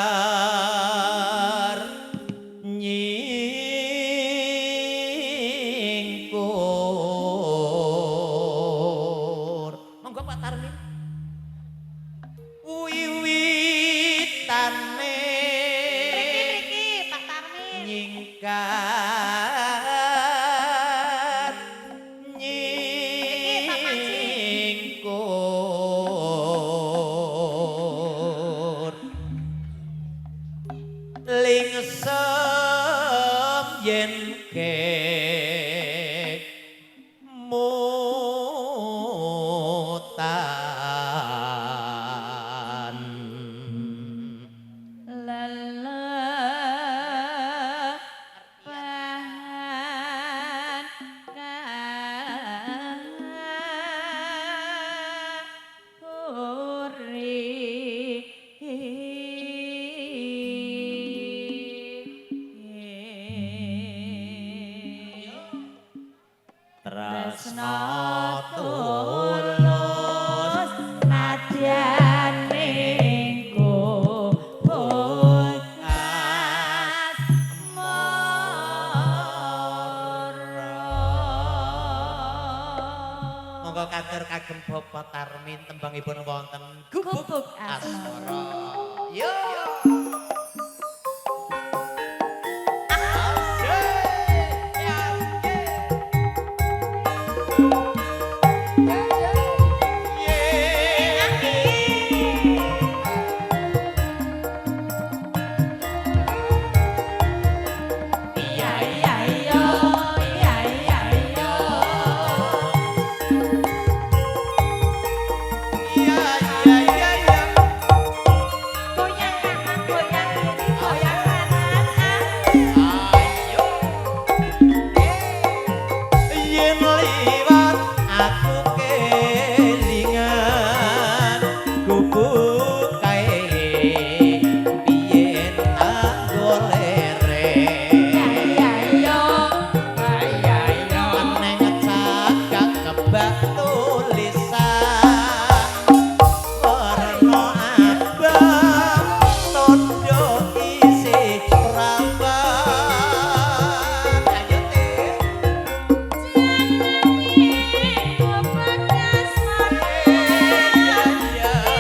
nyingkar nyingkur monggo Pak Tarmin wiwitane mriki Pak Tarmin nyingkar nyingkur lingsem yen kek mutan lelepan tresna tulus nadyan ning kubur monggo katur kagem Bapak Tarmin tembangipun wonten Gubuk Gubuk Asmara. Asmara. Yo. iya iya iya iya iya iya Iya iya iya iya. goyang kanan goyang kiri goyang kanan Ayo. Yen liwat aku kelingan gubuk kae biyen tak golere. iya iya iya iya Meneng cagak kebak tulisan warna abang tondo isi rambang ayo teh iya iya iya iya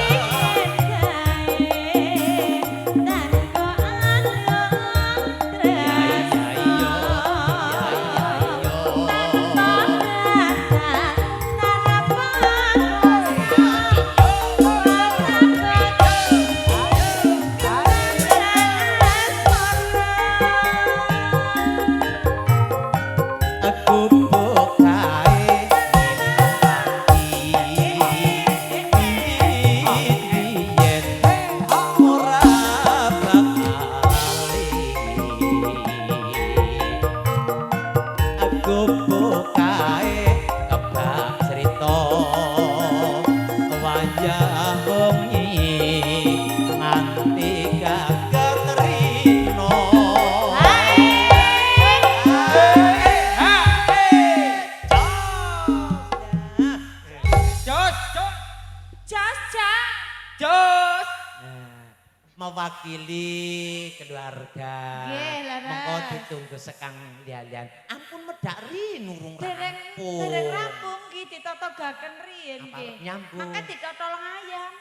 aku bukae biyen ora bakal aku bukae kebak cerita wajah bengi nganti gagah trino Jos mewakili keluarga. Nggih, Laras. Mengko ditunggu sekang lian-lian. Ampun medak ri nurung Dereng rampung. dereng rampung ki ditotagaken riyen Apa, nggih. nyambung. Maka ditotolong ayam.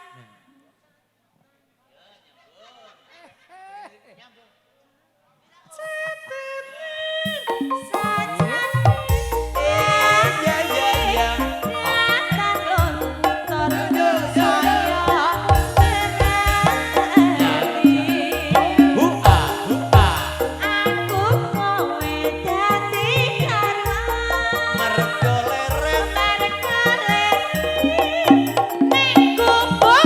Iya iya iya. Buka buka mergo leren Gubuk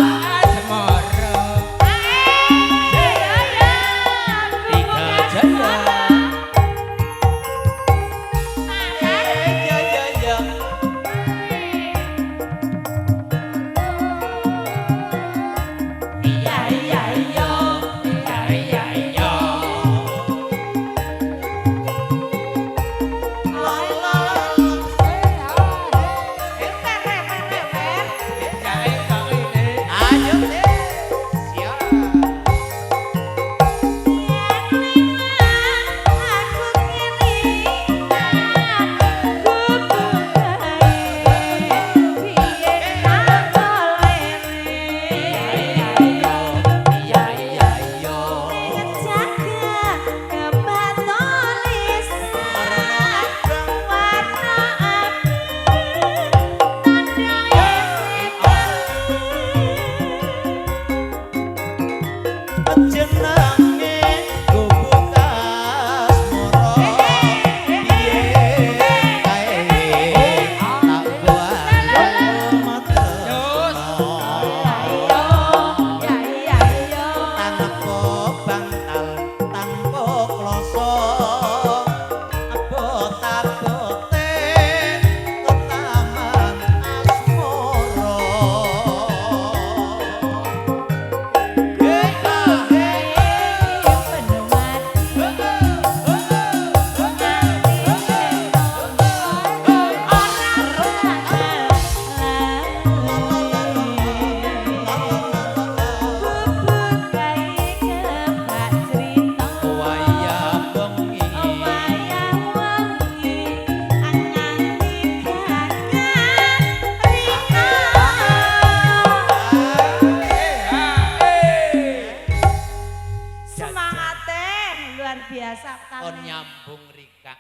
biasa kon nyambung Rika.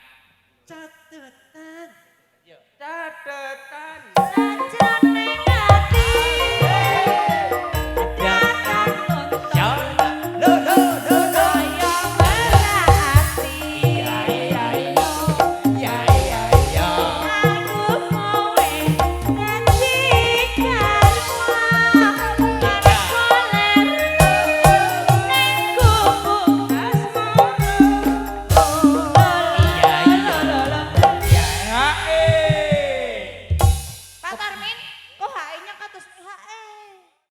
Catetan. Yo. Catetan. Sajane